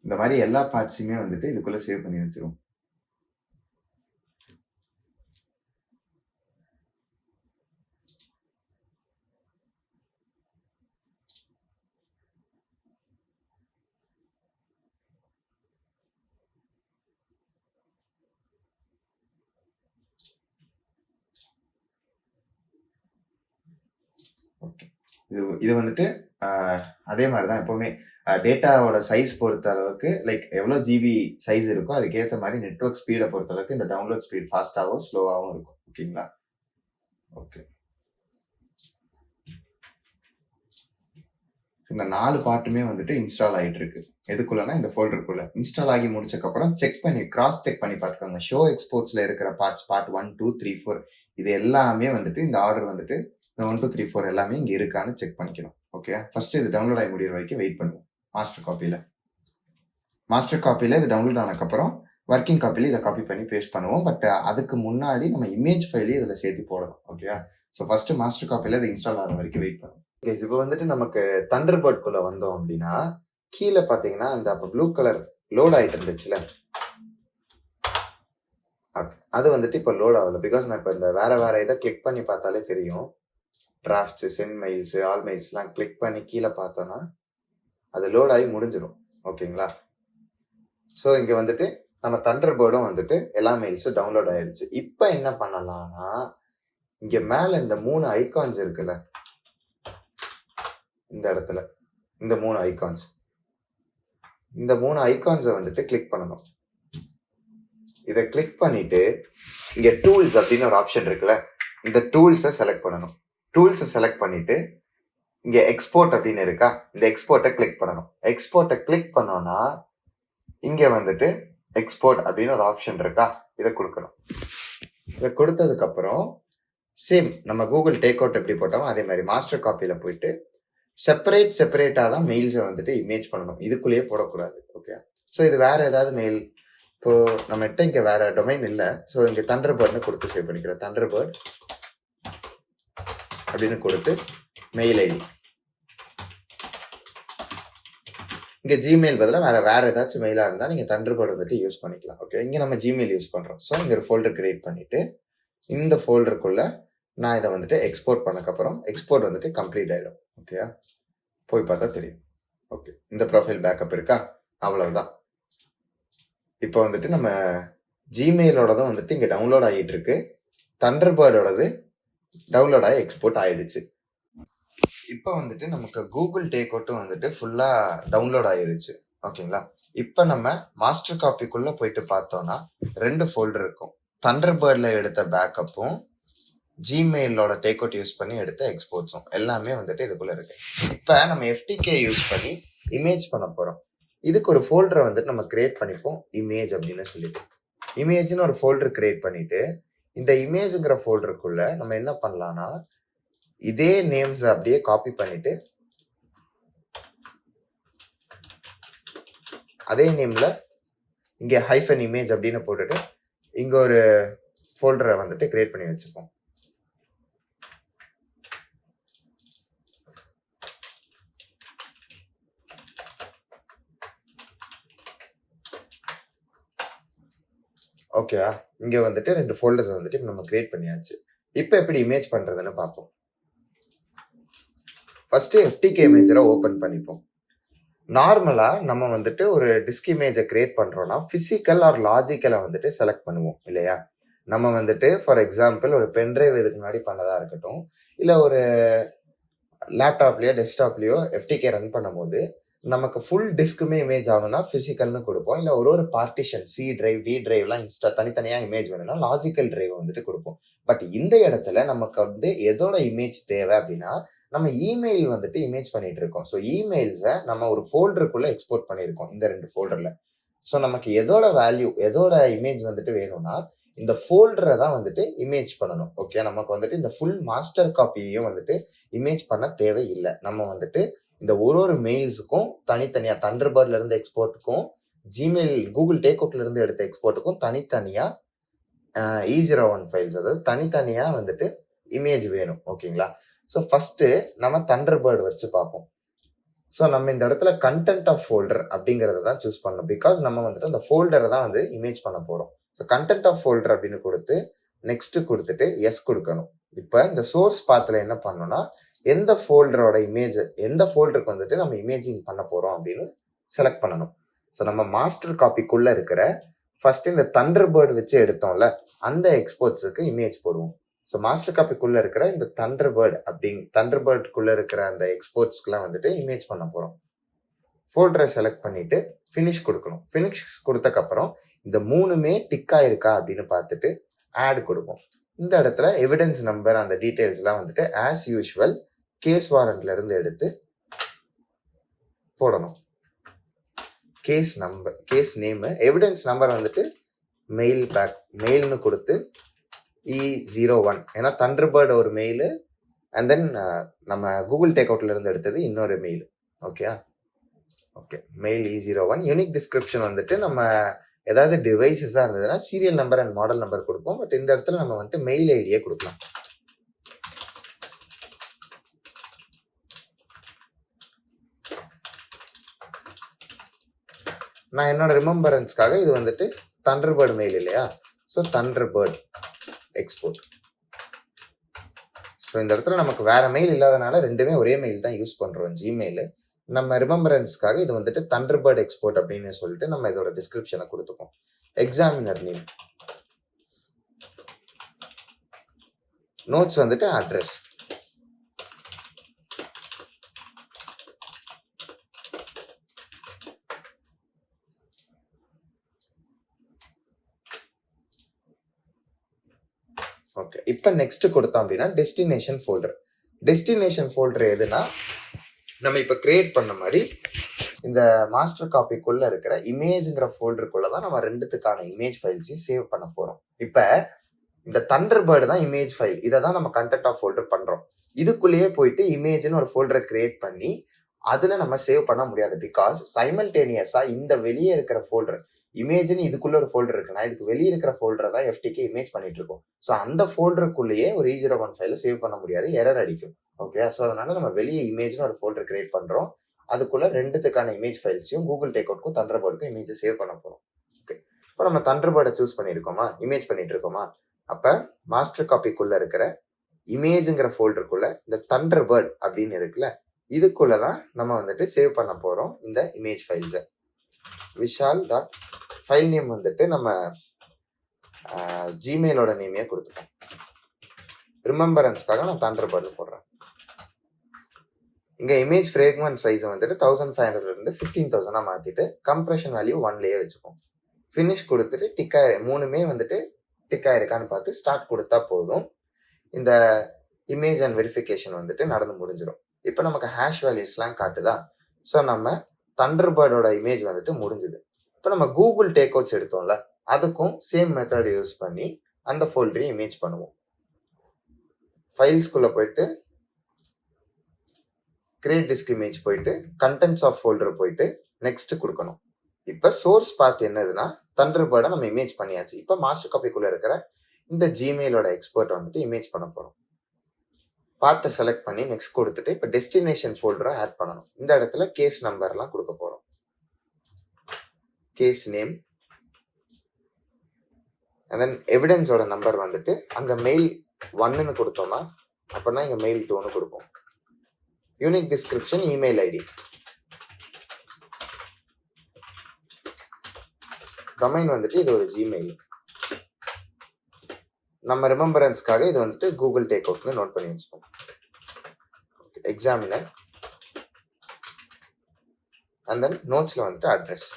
இந்த மாதிரி எல்லா பார்ட்ஸுமே வந்துட்டு இதுக்குள்ள சேவ் பண்ணி வச்சிரும். ஓகே, இது வந்துட்டு அதே மாதிரி தான் எப்போவுமே டேட்டாவோட சைஸ் பொறுத்த அளவுக்கு லைக் எவ்வளோ ஜிபி சைஸ் இருக்கோ அதுக்கேற்ற மாதிரி நெட்வொர்க் ஸ்பீடை பொறுத்த அளவுக்கு இந்த டவுன்லோட் ஸ்பீட் ஃபாஸ்ட்டாகவும் ஸ்லோவாகவும் இருக்கும். ஓகேங்களா? ஓகே, இந்த 4 பார்ட்டுமே வந்துட்டு இன்ஸ்டால் ஆகிட்டு இருக்கு. எதுக்குள்ளனா இந்த ஃபோல்டருக்குள்ள இன்ஸ்டால் ஆகி முடிச்சக்கப்புறம் கிராஸ் செக் பண்ணி பார்த்துக்கோங்க. ஷோ எக்ஸ்போர்ட்ஸ்ல இருக்கிற பார்ட்ஸ், பார்ட் 1, 2, 3, 4 இது எல்லாமே வந்துட்டு இந்த ஆர்டர் வந்துட்டு இந்த 1, 2, 3, 4 எல்லாமே இங்க இருக்கான்னு செக் பண்ணிக்கணும். ஓகே, ஃபர்ஸ்ட் இது டவுன்லோட் ஆகி முடிகிற வரைக்கும் வெயிட் பண்ணுவோம். மாஸ்டர் காப்பியில இது டவுன்லோட் ஆனதுக்கப்புறம் ஒர்க்கிங் காப்பியில் இதை காப்பி பண்ணி பேஸ்ட் பண்ணுவோம். பட் அதுக்கு முன்னாடி நம்ம இமேஜ் ஃபைலையும் இதில் சேர்த்து போடணும். ஓகேவா? ஸோ ஃபர்ஸ்ட் மாஸ்டர் காப்பியில் இது இன்ஸ்டால் ஆகிற வரைக்கும் வெயிட் பண்ணுவோம். இப்போ வந்துட்டு நமக்கு தண்டர்பர்ட்குள்ள வந்தோம் அப்படின்னா கீழே பார்த்தீங்கன்னா அந்த அப்போ ப்ளூ கலர் லோட் ஆகிட்டு இருந்துச்சுல, அது வந்துட்டு இப்போ லோட் ஆகல. பிகாஸ் நான் இப்போ இந்த வேற இதை கிளிக் பண்ணி பார்த்தாலே தெரியும். டிராஃப்ட்ஸ், சென்ட் மெயில்ஸ், ஆல் மெயில்ஸ்லாம் கிளிக் பண்ணி கீழே பார்த்தோன்னா அது லோட் ஆகி முடிஞ்சிடும். ஓகேங்களா? ஸோ இங்கே வந்துட்டு நம்ம தண்டர்பர்டும் வந்துட்டு எல்லா மெயில்ஸும் டவுன்லோட் ஆயிடுச்சு. இப்போ என்ன பண்ணலாம்னா இங்கே மேலே இந்த 3 ஐகான்ஸ் இருக்குல்ல, இந்த இடத்துல இந்த 3 ஐகான்ஸை வந்துட்டு கிளிக் பண்ணணும். இதை கிளிக் பண்ணிட்டு இங்க டூல்ஸ் அப்படின்னு ஒரு ஆப்ஷன் இருக்குல்ல, இந்த டூல்ஸை செலக்ட் பண்ணணும். டூல்ஸை செலக்ட் பண்ணிட்டு இங்க எக்ஸ்போர்ட் அப்படின்னு இருக்கா, இந்த எக்ஸ்போர்ட்டை கிளிக் பண்ணணும். எக்ஸ்போர்ட்டை கிளிக் பண்ணோம்னா இங்கே வந்துட்டு எக்ஸ்போர்ட் அப்படின்னு ஒரு ஆப்ஷன் இருக்கா, இதை கொடுக்கணும். இதை கொடுத்ததுக்கப்புறம் சேம் நம்ம கூகுள் டேக் அவுட் எப்படி போட்டோமோ அதே மாதிரி மாஸ்டர் காப்பியில் போயிட்டு செப்பரேட்டாக தான் மெயில்ஸை வந்துட்டு இமேஜ் பண்ணணும், இதுக்குள்ளேயே போடக்கூடாது. ஓகே, ஸோ இது வேற ஏதாவது மெயில், இப்போ நம்மகிட்ட இங்கே வேற டொமைன் இல்லை, ஸோ இங்கே தண்டர்பேர்ட்னு கொடுத்து சேவ் பண்ணிக்கிறேன். தண்டர்பேர்ட் அப்படின்னு கொடுத்து மெயில் ஐடி, இங்கே ஜிமெயில் பதிலாக வேற ஏதாச்சும் மெயிலாக இருந்தால் நீங்கள் தண்டர்பேர்ட் வந்துட்டு யூஸ் பண்ணிக்கலாம். ஓகே, இங்கே நம்ம ஜிமெயில் யூஸ் பண்ணுறோம். ஸோ இங்கே ஒரு ஃபோல்டர் கிரியேட் பண்ணிட்டு இந்த ஃபோல்டருக்குள்ள நான் இதை வந்துட்டு எக்ஸ்போர்ட் பண்ணக்கப்புறம் எக்ஸ்போர்ட் வந்துட்டு கம்ப்ளீட் ஆகிடும். ஓகே, போய் பார்த்தா தெரியும். ஓகே, இந்த ப்ரொஃபைல் பேக்கப் இருக்கா, அவ்வளவுதான். இப்போ வந்துட்டு நம்ம ஜிமெயிலோடதும் வந்துட்டு இங்கே டவுன்லோட் ஆகிட்டு இருக்கு, தண்டர்பேர்டோடது டவுன்லோட் ஆகி எக்ஸ்போர்ட் ஆயிடுச்சு. இப்போ வந்துட்டு நமக்கு கூகுள் டேக் அவுட்டும் வந்துட்டு ஃபுல்லாக டவுன்லோட் ஆயிருச்சு. ஓகேங்களா, இப்போ நம்ம மாஸ்டர் காப்பிக்குள்ளே போயிட்டு பார்த்தோம்னா 2 ஃபோல்டர் இருக்கும். தண்டர்பேர்டில் எடுத்த பேக்கப்பும் ஜிமெயிலோட டேக் அவுட் யூஸ் பண்ணி எடுத்த எக்ஸ்போர்ட்ஸும் எல்லாமே வந்துட்டு இதுக்குள்ளே இருக்கு. இப்போ நம்ம FTK யூஸ் பண்ணி இமேஜ் பண்ண போகிறோம். இதுக்கு ஒரு ஃபோல்டரை வந்துட்டு நம்ம கிரியேட் பண்ணிப்போம், இமேஜ் அப்படின்னு சொல்லிட்டு. இமேஜ்னு ஒரு ஃபோல்டர் கிரியேட் பண்ணிட்டு இந்த இமேஜுங்கிற ஃபோல்டருக்குள்ள நம்ம என்ன பண்ணலாம்னா இதே நேம்ஸ் அப்படியே காப்பி பண்ணிட்டு அதே நேம்ல இங்கே ஹைஃபன் இமேஜ் அப்படின்னு போட்டுட்டு இங்க ஒரு ஃபோல்டரை வந்துட்டு கிரியேட் பண்ணி வச்சுப்போம். ஓகேவா, இங்க வந்துட்டு 2 ஃபோல்டர்ஸ் வந்துட்டு நம்ம கிரியேட் பண்ணியாச்சு. இப்போ எப்படி இமேஜ் பண்றதுன்னு பார்ப்போம். ஃபர்ஸ்ட் FTK இமேஜரை ஓபன் பண்ணிப்போம். நார்மலா நம்ம வந்துட்டு ஒரு டிஸ்க் இமேஜை கிரியேட் பண்றோம்னா பிசிக்கல் ஆர் லாஜிக்கலை வந்துட்டு செலக்ட் பண்ணுவோம் இல்லையா. நம்ம வந்துட்டு ஃபார் எக்ஸாம்பிள் ஒரு பென்ட்ரைவ் இதுக்கு முன்னாடி பண்ணதா இருக்கட்டும், இல்ல ஒரு லேப்டாப்லயோ டெஸ்க்டாப்லயோ FTK ரன் பண்ணும்போது நமக்கு ஃபுல் டிஸ்க்குமே இமேஜ் ஆகணும்னா பிசிக்கல்னு கொடுப்போம். இல்லை ஒரு பார்ட்டிஷன் C டிரைவ் D டிரைவ்லாம் தனித்தனியா இமேஜ் வேணும்னா லாஜிக்கல் டிரைவ் வந்துட்டு கொடுப்போம். பட் இந்த இடத்துல நமக்கு வந்து எதோட இமேஜ் தேவை அப்படின்னா நம்ம இமெயில் வந்துட்டு இமேஜ் பண்ணிட்டு இருக்கோம். ஸோ இமெயில்ஸை நம்ம ஒரு ஃபோல்டருக்குள்ள எக்ஸ்போர்ட் பண்ணியிருக்கோம் இந்த 2 ஃபோல்டர்ல. ஸோ நமக்கு எதோட வேல்யூ எதோட இமேஜ் வந்துட்டு வேணும்னா இந்த ஃபோல்டரை தான் வந்துட்டு இமேஜ் பண்ணணும். ஓகே, நமக்கு வந்துட்டு இந்த ஃபுல் மாஸ்டர் காப்பியையும் வந்துட்டு இமேஜ் பண்ண தேவை இல்லை. நம்ம வந்துட்டு இந்த ஒரு மெயில்ஸுக்கும் தனித்தனியா தண்டர்பேர்ட்ல இருந்து எக்ஸ்போர்ட்டுக்கும் ஜிமெயில் கூகுள் டேக் அவுட்ல இருந்து எடுத்த எக்ஸ்போர்ட்டுக்கும் தனித்தனியா E01 ஃபைல்ஸ், அதாவது தனித்தனியா வந்துட்டு இமேஜ் வேணும். ஓகேங்களா, ஸோ ஃபர்ஸ்ட் நம்ம தண்டர்பேர்ட் வச்சு பார்ப்போம். ஸோ நம்ம இந்த இடத்துல கண்டென்ட் ஆஃப் ஃபோல்டர் அப்படிங்கிறத தான் சூஸ் பண்ணணும். பிகாஸ் நம்ம வந்துட்டு அந்த ஃபோல்டரை தான் வந்து இமேஜ் பண்ண போறோம். ஸோ கண்டென்ட் ஆஃப் ஃபோல்டர் அப்படின்னு கொடுத்து நெக்ஸ்ட் கொடுத்துட்டு எஸ் கொடுக்கணும். இப்போ இந்த சோர்ஸ் பாத்தில் என்ன பண்ணணும்னா எந்த ஃபோல்டரோட இமேஜ் எந்த ஃபோல்டருக்கு வந்துட்டு நம்ம இமேஜிங் பண்ண போறோம் அப்படின்னு செலக்ட் பண்ணணும். ஸோ நம்ம மாஸ்டர் காப்பிக்குள்ள இருக்கிற ஃபர்ஸ்ட் இந்த தண்டர்பேர்ட் வச்சு எடுத்தோம்ல அந்த எக்ஸ்போர்ட்ஸுக்கு இமேஜ் போடுவோம். ஸோ மாஸ்டர் காப்பிக்குள்ள இருக்கிற இந்த தண்டர்பேர்டுக்குள்ள இருக்கிற அந்த எக்ஸ்போர்ட்ஸ்க்குலாம் வந்துட்டு இமேஜ் பண்ண போறோம். ஃபோல்டரை செலக்ட் பண்ணிட்டு ஃபினிஷ் கொடுக்கணும். ஃபினிஷ் கொடுத்தக்கப்புறம் இந்த 3மே டிக் ஆயிருக்கா அப்படின்னு பார்த்துட்டு ஆட் கொடுப்போம். இந்த இடத்துல எவிடன்ஸ் நம்பர் அந்த டீடைல்ஸ்லாம் வந்துட்டு ஆஸ் யூஷுவல் கேஸ் வாரண்ட்ல இருந்து எடுத்து போடணும். Case number, case name, evidence number வந்துட்டு மெயில்னு கொடுத்து E01, ஏன்னா தண்டர்பேர்ட் ஒரு மெயில் அண்ட் தென் நம்ம கூகுள் டேக் அவுட்ல இருந்து எடுத்தது இன்னொரு mail. Okay, mail E01. Unique description வந்துட்டு நம்ம ஏதாவது டிவைசஸா இருந்ததுன்னா serial number and model number கொடுப்போம். பட் இந்த இடத்துல நம்ம வந்துட்டு மெயில் ஐடியே கொடுக்கலாம். நான் என்னோட ரிமெம்பரன்ஸ்க்காக இது வந்துட்டு தண்டர்பேர்ட் மெயில் இல்லையா, ஸோ தண்டர்பேர்ட் எக்ஸ்போர்ட். ஸோ இந்த இடத்துல நமக்கு வேற மெயில் இல்லாதனால 2மே ஒரே மெயில் தான் யூஸ் பண்றோம் ஜிமெயில். நம்ம ரிமெம்பரன்ஸ்க்காக இது வந்துட்டு தண்டர்பேர்ட் எக்ஸ்போர்ட் அப்படின்னு சொல்லிட்டு நம்ம இதோட டிஸ்கிரிப்ஷனை கொடுத்துப்போம். எக்ஸாமினர் நேம், நோட்ஸ் வந்துட்டு அட்ரஸ். ஓகே, இப்போ நெக்ஸ்ட் கொடுத்தோம் அப்படின்னா டெஸ்டினேஷன் ஃபோல்டர். டெஸ்டினேஷன் ஃபோல்டர் எதுனா நம்ம இப்போ கிரியேட் பண்ண மாதிரி இந்த மாஸ்டர் காப்பிக்குள்ள இருக்கிற இமேஜ்ங்கிற ஃபோல்டருக்குள்ள தான் நம்ம ரெண்டுத்துக்கான இமேஜ் ஃபைல்ஸையும் சேவ் பண்ண போறோம். இப்ப இந்த தண்டர்பர்டு தான் இமேஜ் ஃபைல். இதை தான் நம்ம கண்டென்ட் ஆஃப் ஃபோல்டர் பண்றோம். இதுக்குள்ளேயே போயிட்டு இமேஜ்னு ஒரு ஃபோல்டரை கிரியேட் பண்ணி அதுல நம்ம சேவ் பண்ண முடியாது. பிகாஸ் சைமல்டேனியஸா இந்த வெளியே இருக்கிற ஃபோல்டர் இமேஜ்னு இதுக்குள்ள ஒரு ஃபோல்டர் இருக்குன்னா இதுக்கு வெளியே இருக்கிற ஃபோல்டரை தான் FTK இமேஜ் பண்ணிட்டு இருக்கோம். ஸோ அந்த ஃபோல்டருக்குள்ளேயே ஒரு E01 ஃபைல சேவ் பண்ண முடியாது, எரர் அடிக்கும். ஓகே, ஸோ அதனால நம்ம வெளியே இமேஜ்னு ஒரு ஃபோல்டர் கிரியேட் பண்றோம். அதுக்குள்ள ரெண்டுத்துக்கான இமேஜ் ஃபைல்ஸையும் கூகுள் டேக் அவுட்க்கும் தண்டர்பர்டுக்கும் இமேஜ் சேவ் பண்ண போறோம். ஓகே, இப்போ நம்ம தண்டர்பர்டை சூஸ் பண்ணியிருக்கோமா, இமேஜ் பண்ணிட்டு இருக்கோமா, அப்ப மாஸ்டர் காப்பிக்குள்ள இருக்கிற இமேஜ்ங்கிற ஃபோல்டருக்குள்ள இந்த தண்டர்பர்ட் அப்படின்னு இருக்குல்ல, இதுக்குள்ளதான் நம்ம வந்துட்டு சேவ் பண்ண போறோம் இந்த இமேஜ் ஃபைல்ஸை. விஷால் டாட் ஃபைல் நேம் வந்துட்டு நம்ம ஜிமெயிலோட நேமையே கொடுத்துட்டோம். ரிமெம்பரன்ஸ்க்காக நான் தண்டர்பர்ட்னு போடுறேன். இங்க இமேஜ் ஃப்ரேக்மெண்ட் சைஸ் வந்துட்டு 1500 இருந்து 15000 மாத்திட்டு கம்ப்ரெஷன் வேல்யூ 1லயே வச்சுப்போம். ஃபினிஷ் கொடுத்துட்டு டிக் ஆயிரு, மூணுமே வந்துட்டு டிக் ஆயிருக்கான்னு பார்த்து ஸ்டார்ட் கொடுத்தா போதும். இந்த இமேஜ் அண்ட் வெரிஃபிகேஷன் வந்துட்டு நடந்து முடிஞ்சிடும். இப்போ நமக்கு ஹேஷ் வேல்யூஸ்லாம் காட்டுதா. ஸோ நம்ம தண்டர்பர்டோட இமேஜ் வந்துட்டு முடிஞ்சுது. இப்போ நம்ம கூகுள் டேக் அவுட்ஸ் எடுத்தோம்ல, அதுக்கும் சேம் மெத்தட் யூஸ் பண்ணி அந்த ஃபோல்டரையும் இமேஜ் பண்ணுவோம். ஃபைல்ஸ்குள்ள போயிட்டு கிரியேட் டிஸ்க் இமேஜ் போயிட்டு கண்டென்ட்ஸ் ஆஃப் ஃபோல்டர் போயிட்டு நெக்ஸ்ட் கொடுக்கணும். இப்போ சோர்ஸ் பார்த்து என்னதுன்னா தண்டர்பர்டை நம்ம இமேஜ் பண்ணியாச்சு. இப்போ மாஸ்டர் காப்பிக்குள்ள இருக்கிற இந்த ஜிமெயிலோட எக்ஸ்போர்ட் வந்துட்டு இமேஜ் பண்ண போறோம். பார்த்து செலக்ட் பண்ணி நெக்ஸ்ட் கொடுத்துட்டு இப்போ டெஸ்டினேஷன் ஃபோல்டரை ஆட் பண்ணணும். இந்த இடத்துல கேஸ் நம்பர்லாம் கொடுக்க போறோம். கேஸ் நேம் அண்ட் தென் எவிடன்ஸோட நம்பர் வந்துட்டு அங்க மெயில் 1ன்னு கொடுத்தோம்னா அப்படின்னா இங்க மெயில் 2ன்னு கொடுப்போம். Unique description email ID, domain வந்துட்டு இது ஒரு ஜிமெயில். நம்ம ரிமெம்பரன்ஸ்க்காக இது வந்துட்டு கூகுள் டேக் அவுட்னு நோட் பண்ணி வச்சுப்போம். எக்ஸாமினர் அண்ட் தென் நோட்ஸ்ல வந்துட்டு அட்ரஸ்.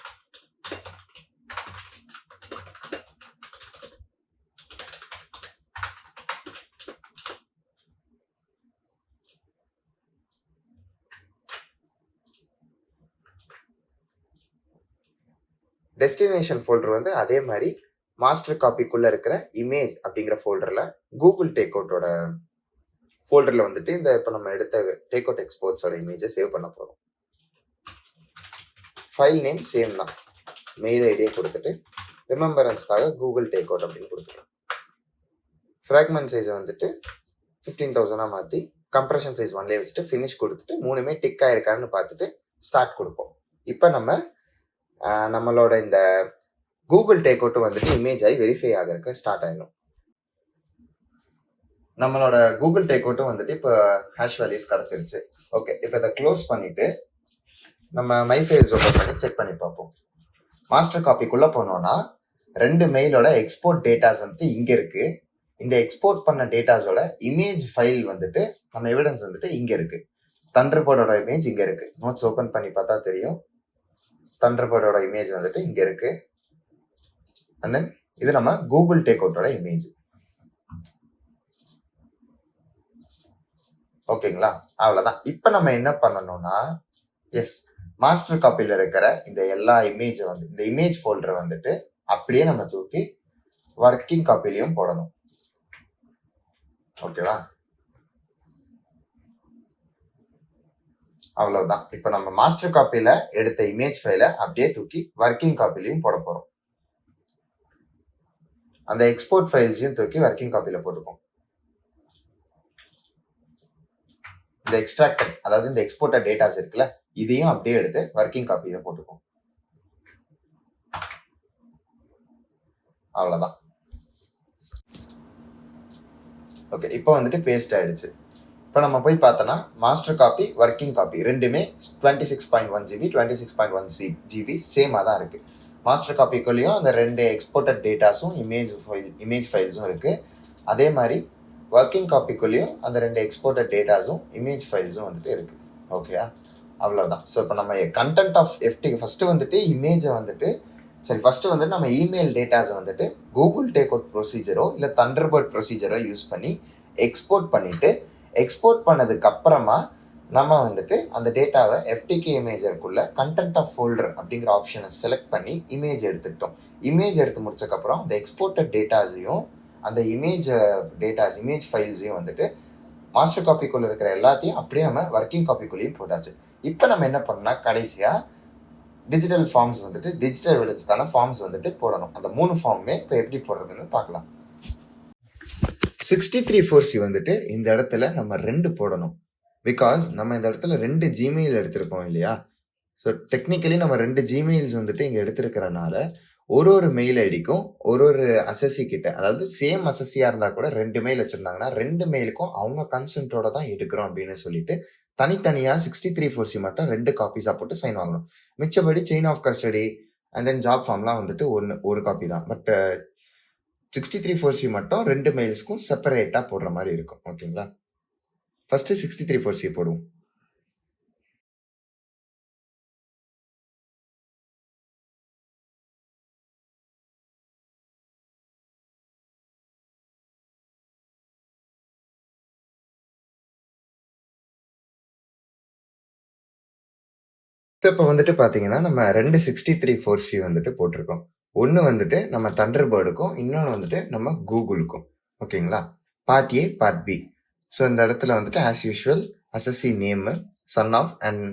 டெஸ்டினேஷன் ஃபோல்டர் வந்து அதே மாதிரி மாஸ்டர் காப்பிக்குள்ள இருக்கிற இமேஜ் அப்படிங்கிற ஃபோல்டர்ல கூகுள் டேக் அவுட்டோட ஃபோல்டர்ல வந்துட்டு இந்த இப்போ நம்ம எடுத்த டேக் அவுட் எக்ஸ்போர்ட்ஸோட இமேஜை சேவ் பண்ண போறோம். ஃபைல் நேம் சேம் தான், மெயில் ஐடியை கொடுத்துட்டு ரிமெம்பரன்ஸ்க்காக கூகுள் டேக் அவுட் அப்படின்னு கொடுத்துட்டோம். ஃப்ராக்மெண்ட் சைஸை வந்துட்டு 15000 மாற்றி கம்ப்ரெஷன் சைஸ் 1லயே வச்சுட்டு ஃபினிஷ் கொடுத்துட்டு மூணுமே டிக் ஆயிருக்கான்னு பார்த்துட்டு ஸ்டார்ட் கொடுப்போம். இப்போ நம்மளோட இந்த கூகுள் டேக் அவுட் வந்துட்டு இமேஜ் ஆகி வெரிஃபை ஆகிறதுக்கு ஸ்டார்ட் ஆயிடும். நம்மளோட கூகுள் டேக் அவுட்டும் வந்துட்டு இப்போ ஹேஷ் வேல்யூஸ் கிடைச்சிருச்சு. ஓகே, இப்போ இதை க்ளோஸ் பண்ணிட்டு நம்ம மை ஃபைல்ஸ் ஓப்பன் பண்ணி செக் பண்ணி பார்ப்போம். மாஸ்டர் காப்பிக்குள்ள போனோம்னா 2 மெயிலோட எக்ஸ்போர்ட் டேட்டாஸ் வந்துட்டு இங்க இருக்கு. இந்த எக்ஸ்போர்ட் பண்ண டேட்டாஸோட இமேஜ் ஃபைல் வந்துட்டு நம்ம எவிடன்ஸ் வந்துட்டு இங்க இருக்கு. தண்டர்பர்டோட இமேஜ் இங்க இருக்கு. நோட்ஸ் ஓப்பன் பண்ணி பார்த்தா தெரியும். தண்டர்பர்டோட இமேஜ் வந்துட்டு இங்க இருக்கு. அண்ட் தென் இது நம்ம கூகுள் டேக் அவுட்டோட இமேஜ். ஓகேங்களா, அவ்வளவுதான். இப்ப நம்ம என்ன பண்ணணும்னா மாஸ்டர் காப்பில இருக்கிற இந்த எல்லா இமேஜ் இந்த இமேஜ் ஃபோல்டரை வந்துட்டு அப்படியே நம்ம தூக்கி ஒர்க்கிங் காப்பிலையும் போடணும். ஓகேவா, அவ்வளவுதான். இப்ப நம்ம மாஸ்டர் காப்பில எடுத்த இமேஜ் ஃபைலை அப்படியே தூக்கி ஒர்க்கிங் காப்பிலையும் போட போறோம். அந்த எக்ஸ்போர்ட் ஃபைல்ஸையும் தூக்கி ஒர்க்கிங் காப்பில போட்டுப்போம். இந்த எக்ஸ்ட்ராக்டட் அதாவது இந்த எக்ஸ்போர்ட்டட் டேட்டாஸ் இருக்குல்ல, இதையும் அப்படியே எடுத்து ஒர்க்கிங் காப்பியில போட்டுப்போம். அவ்வளவுதான். ஓகே, இப்போ வந்துட்டு பேஸ்ட் ஆயிடுச்சு. இப்போ நம்ம போய் பார்த்தோன்னா மாஸ்டர் காப்பி ஒர்க்கிங் காப்பி ரெண்டுமே 26.1 GB 26.1 GB சேமாக தான் இருக்கு. மாஸ்டர் காப்பிக்குள்ளேயும் அந்த 2 எக்ஸ்போர்ட்டட் டேட்டாஸும் இமேஜ் ஃபைல்ஸும் இருக்கு. அதே மாதிரி ஒர்க்கிங் காப்பிக்குள்ளேயும் அந்த 2 எக்ஸ்போர்ட்டட் டேட்டாஸும் இமேஜ் ஃபைல்ஸும் வந்துட்டு இருக்கு. ஓகேயா, அவ்வளோதான். ஸோ இப்போ நம்ம கண்டென்ட் ஆஃப் FTK ஃபர்ஸ்ட் வந்துட்டு இமேஜை வந்துட்டு ஃபர்ஸ்ட் வந்துட்டு நம்ம இமெயில் டேட்டாஸை வந்துட்டு கூகுள் டேக் அவுட் ப்ரொசீஜரோ இல்லை தண்டர்பர்ட் ப்ரொசீஜரோ யூஸ் பண்ணி எக்ஸ்போர்ட் பண்ணிட்டு எக்ஸ்போர்ட் பண்ணதுக்கு அப்புறமா நம்ம வந்துட்டு அந்த டேட்டாவை எஃப்டிகே இமேஜருக்குள்ள கண்டென்ட் ஆஃப் ஃபோல்டர் அப்படிங்கிற ஆப்ஷனை செலக்ட் பண்ணி இமேஜ் எடுத்துக்கிட்டோம். இமேஜ் எடுத்து முடிச்சக்கப்புறம் அந்த எக்ஸ்போர்ட்டட் டேட்டாஸையும் அந்த இமேஜ் ஃபைல்ஸையும் வந்துட்டு மாஸ்டர் காப்பிக்குள்ளே இருக்கிற எல்லாத்தையும் அப்படியே நம்ம ஒர்க்கிங் காப்பிக்குள்ளேயும் போட்டாச்சு. இப்போ நம்ம என்ன பண்ணோம்னா கடைசியாக டிஜிட்டல் ஃபார்ம்ஸ் வந்துட்டு டிஜிட்டல் எவிடன்ஸ்க்கான ஃபார்ம்ஸ் வந்துட்டு போடணும். அந்த 3 ஃபார்முமே இப்போ எப்படி போடுறதுன்னு பார்க்கலாம். 63(4)C வந்துட்டு இந்த இடத்துல நம்ம 2 போடணும். பிகாஸ் நம்ம இந்த இடத்துல 2 ஜிமெயில் எடுத்திருக்கோம் இல்லையா. ஸோ டெக்னிக்கலி நம்ம 2 ஜிமெயில்ஸ் வந்துட்டு இங்கே எடுத்திருக்கிறனால ஒரு மெயில் ஐடிக்கும் ஒரு அசசி கிட்ட, அதாவது சேம் அசசியாக இருந்தால் கூட 2 மெயில் வச்சுருந்தாங்கன்னா 2 மெயிலுக்கும் அவங்க கன்சென்ட்டோட தான் எடுக்கிறோம் அப்படின்னு சொல்லிட்டு தனித்தனியாக 63(4)C மட்டும் 2 காப்பீஸாக போட்டு சைன் வாங்கணும். மிச்சபடி chain of custody and then job ஃபார்ம்லாம் வந்துட்டு ஒரு காப்பி தான். பட் 63(4)C மட்டும் 2 மெயில்ஸ்க்கும் செப்பரேட்டாக போடுற மாதிரி இருக்கும். ஓகேங்களா. ஃபர்ஸ்ட் 63(4)C போடுவோம். இப்போ வந்துட்டு பார்த்தீங்கன்னா நம்ம 2 63(4)C வந்துட்டு போட்டிருக்கோம். ஒன்று வந்துட்டு நம்ம தண்டர்பேர்டுக்கும், இன்னொன்று வந்துட்டு நம்ம கூகுளுக்கும். ஓகேங்களா. Part A, part B. So இந்த இடத்துல வந்துட்டு ஆஸ் யூஷுவல் அசசி name, son of and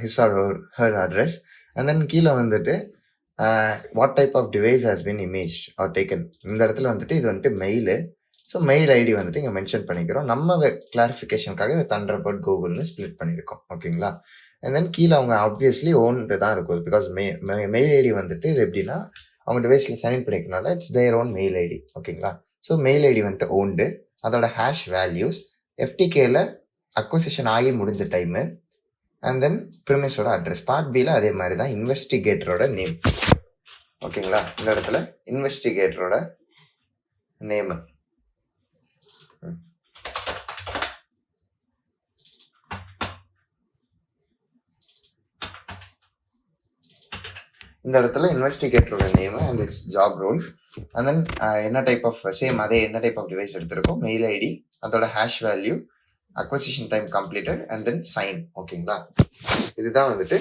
his or her address, and then கீழே வந்துட்டு what type of device has been image are taken. இந்த இடத்துல வந்துட்டு இது வந்துட்டு மெயிலு. ஸோ மெயில் ஐடி வந்துட்டு இங்கே மென்ஷன் பண்ணிக்கிறோம். நம்ம கிளாரிஃபிகேஷனுக்காக இதை தண்டர்பேர்ட் கூகுள்னு ஸ்ப்ளிட் பண்ணியிருக்கோம். ஓகேங்களா. அண்ட் தென் கீழே அவங்க ஆப்வியஸ்லி ஓன்டு தான் இருக்கும். பிகாஸ் மெயில் ஐடி வந்துட்டு இது எப்படின்னா அவங்க டிவைஸில் சைன் பண்ணிக்கிறனால it's their own mail ID. ஓகேங்களா. ஸோ மெயில் ஐடி வந்துட்டு ஓன்டு, அதோட ஹேஷ் வேல்யூஸ், எஃப்டிகேல அக்வசிஷன் ஆகி முடிஞ்ச டைமு, அண்ட் தென் ப்ரிமிஸோட அட்ரஸ். பார்ட் பியில் அதே மாதிரி தான் இன்வெஸ்டிகேட்டரோட நேம். ஓகேங்களா. இந்த இடத்துல இன்வெஸ்டிகேட்டரோட நேமு. இந்த இடத்துல இன்வெஸ்டிகேட்டரோட name and it's job role, and then என்ன டைப் ஆஃப் சேம் அதே என்ன டைப் ஆஃப் டிவைஸ் எடுத்திருக்கோம், மெயில் ஐடி, அதோட hash value, acquisition time completed, and then sign. ஓகேங்களா. இதுதான் வந்துட்டு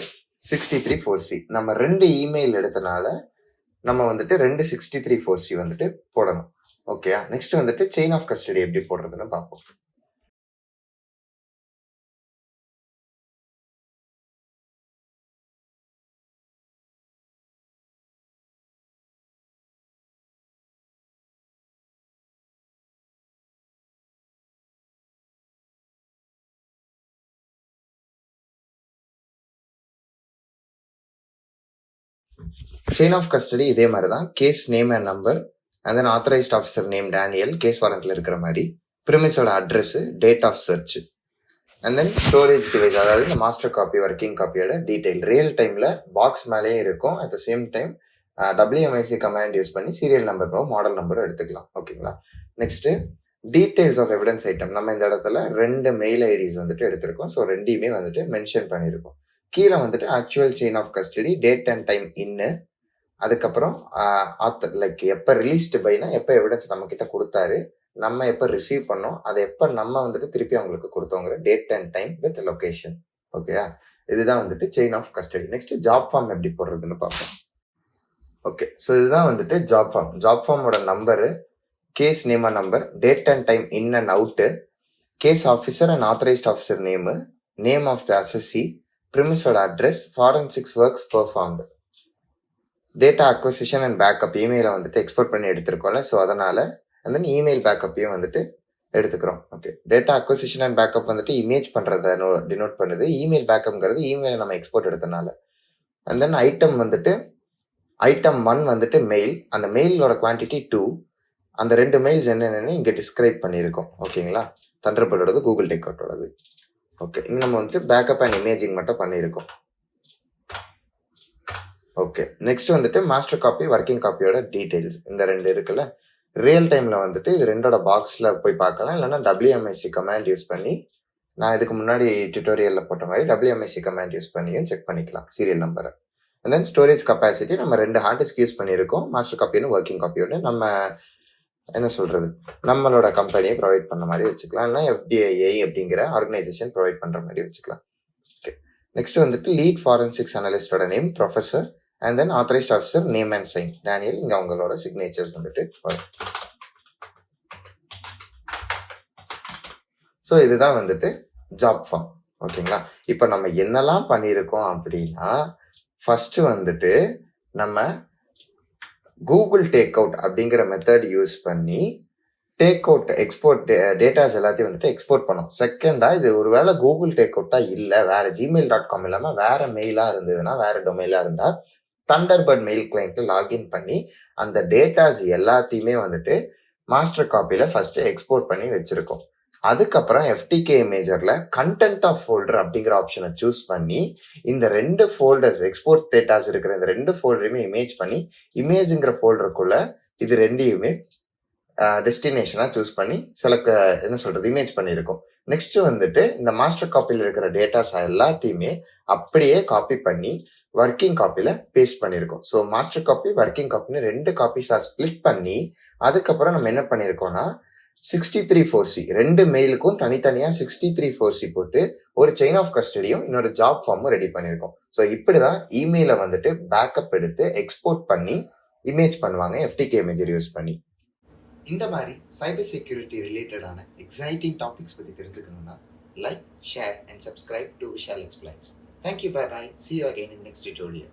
63(4)C. நம்ம 2 இமெயில் எடுத்தனால நம்ம வந்துட்டு 2 63(4)C வந்துட்டு போடணும். ஓகே. நெக்ஸ்ட் வந்துட்டு செயின் ஆஃப் கஸ்டடி எப்படி போடுறதுன்னு பார்ப்போம். செயின் ஆஃப் கஸ்டடி இதே மாதிரி தான். Case name and number, and then authorised officer name Daniel, case வாரண்ட்ல இருக்கிற மாதிரி, ப்ரிமிஸோட address, date of search, and then storage device, அதாவது இந்த மாஸ்டர் காப்பி ஒர்க்கிங் காப்பியோட டீடைல் ரியல் டைம்ல பாக்ஸ் மேலேயே இருக்கும். At the same time WMIC command use பண்ணி சீரியல் நம்பரோ மாடல் நம்பரோ எடுத்துக்கலாம். ஓகேங்களா. Next details of evidence item. நம்ம இந்த இடத்துல 2 மெயில் ஐடிஸ் வந்துட்டு எடுத்திருக்கோம். ஸோ 2யுமே வந்துட்டு மென்ஷன் பண்ணியிருக்கோம். கீழே வந்துட்டு actual chain of custody, date and time இன்னு, அதுக்கப்புறம் லைக் எப்போ ரிலீஸ்டு பைனா எப்போ எவிடன்ஸ் நம்ம கிட்ட கொடுத்தாரு, நம்ம எப்போ ரிசீவ் பண்ணோம், அதை எப்போ நம்ம வந்துட்டு திருப்பி அவங்களுக்கு கொடுத்தோங்கிற date and time with location. ஓகேயா. இதுதான் வந்துட்டு chain of custody. Next job form எப்படி போடுறதுன்னு பார்ப்போம். ஓகே. ஸோ இதுதான் வந்துட்டு ஜாப் ஃபார்ம். ஜாப் ஃபார்மோட number, case name and number, date and time in and out, case officer and authorised officer name, name of the அசசி, ப்ரிமிஸோட address, forensics works performed, data acquisition and backup, இமெயிலை வந்துட்டு export பண்ணி எடுத்திருக்கோம்ல, so அதனால and then email பேக்கப்பையும் வந்துட்டு எடுத்துக்கிறோம். Okay. Data acquisition and backup வந்துட்டு இமேஜ் பண்ணுறத டினோட் பண்ணுது. இமெயில் பேக்கப்ங்கிறது இமெயிலை நம்ம எக்ஸ்போர்ட் எடுத்தனால. அண்ட் தென் ஐட்டம் வந்துட்டு ஐட்டம் 1 வந்துட்டு மெயில், அந்த மெயிலோட குவான்டிட்டி 2, அந்த 2 மெயில்ஸ் என்னென்னு இங்கே டிஸ்கிரைப் பண்ணியிருக்கோம். ஓகேங்களா. தண்டர்பேர்டோடது, கூகுள் டேக்அவுட்டோடது. ஓகே. நம்ம வந்துட்டு பேக்கப் அண்ட் இமேஜிங் மட்டும் பண்ணியிருக்கோம். ஓகே. நெக்ஸ்ட் வந்துட்டு மாஸ்டர் காப்பி ஒர்க்கிங் காப்பியோட டீடைல்ஸ். இந்த 2 இருக்குல்ல, ரியல் டைமில் வந்துட்டு இது 2ஓட பாக்ஸில் போய் பார்க்கலாம். இல்லைன்னா WMIC கமாண்ட் யூஸ் பண்ணி, நான் இதுக்கு முன்னாடி டியூட்டோரியலில் போட்ட மாதிரி WMIC கமாண்ட் யூஸ் பண்ணியும் செக் பண்ணிக்கலாம் சீரியல் நம்பரை. அண்ட் தென் ஸ்டோரேஜ் கெப்பாசிட்டி நம்ம 2 ஹார்ட் டிஸ்க் யூஸ் பண்ணியிருக்கோம். மாஸ்டர் காப்பி ஒன்று, ஒர்க்கிங் காப்பி ஒன்று. நம்ம என்ன சொல்கிறது, நம்மளோட கம்பெனியை ப்ரொவைட் பண்ண மாதிரி வச்சுக்கலாம். இல்லைனா FDII அப்படிங்கிற ஆர்கனைசேஷன் ப்ரொவைட் பண்ணுற மாதிரி வச்சுக்கலாம். ஓகே, நெக்ஸ்ட் வந்துட்டு லீட் ஃபாரன்சிக்ஸ் அனலிஸ்டோட name professor and then authorised officer name and sign Daniel. இங்கே அவங்களோட சிக்னேச்சர்ஸ் வந்துட்டு வரும். ஸோ இதுதான் வந்துட்டு ஜாப் ஃபார்ம். ஓகேங்களா, இப்போ நம்ம என்னெல்லாம் பண்ணியிருக்கோம் அப்படின்னா, ஃபஸ்ட்டு வந்துட்டு நம்ம கூகுள் டேக் அவுட் அப்படிங்கிற மெத்தட் யூஸ் பண்ணி டேக் அவுட் எக்ஸ்போர்ட் டேட்டாஸ் எல்லாத்தையும் வந்துட்டு எக்ஸ்போர்ட் பண்ணோம். செகண்டாக இது ஒரு வேளை கூகுள் டேக் அவுட்டாக இல்லை, வேறு gmail.com இல்லாமல் வேறு மெயிலாக இருந்ததுன்னா, வேறு டொமைலாக இருந்தால் தண்டர்பர்ட் மெயில் கிளைண்ட்டு லாகின் பண்ணி அந்த டேட்டாஸ் எல்லாத்தையுமே வந்துட்டு மாஸ்டர் காப்பியில் ஃபஸ்ட்டு எக்ஸ்போர்ட் பண்ணி வச்சுருக்கோம். அதுக்கப்புறம் FTK இமேஜரில் கண்டென்ட் ஆஃப் ஃபோல்டர் அப்படிங்கிற ஆப்ஷனை சூஸ் பண்ணி இந்த 2 ஃபோல்டர்ஸ் எக்ஸ்போர்ட் டேட்டாஸ் இருக்கிற இந்த 2 ஃபோல்டரையுமே இமேஜ் பண்ணி இமேஜுங்கிற ஃபோல்டருக்குள்ளே இது ரெண்டையுமே டெஸ்டினேஷனாக சூஸ் பண்ணி இமேஜ் பண்ணியிருக்கோம். நெக்ஸ்ட் வந்துட்டு இந்த மாஸ்டர் காப்பியில் இருக்கிற டேட்டாஸ் எல்லாத்தையுமே அப்படியே காப்பி பண்ணி ஒர்க்கிங் காப்பியில் பேஸ்ட் பண்ணியிருக்கோம். ஸோ மாஸ்டர் காப்பி ஒர்க்கிங் காப்பின்னு 2 காப்பீஸாக ஸ்ப்ளிட் பண்ணி அதுக்கப்புறம் நம்ம என்ன பண்ணியிருக்கோம்னா 63(4)C 2 மெயிலுக்கும் தனித்தனியாக 63(4)C போட்டு ஒரு செயின் ஆஃப் கஸ்டடியும் இன்னொரு ஜாப் ஃபார்மும் ரெடி பண்ணியிருக்கோம். ஸோ இப்படி தான் இமெயிலை வந்துட்டு பேக்கப் எடுத்து எக்ஸ்போர்ட் பண்ணி இமேஜ் பண்ணுவாங்க FTK இமேஜர் யூஸ் பண்ணி. இந்த மாதிரி சைபர் செக்யூரிட்டி ரிலேட்டடான எக்ஸைட்டிங் டாபிக்ஸ் பற்றி தெரிஞ்சுக்கணும்னா like, share and subscribe to Vishal explains. Thank you, bye bye, see you again in next tutorial.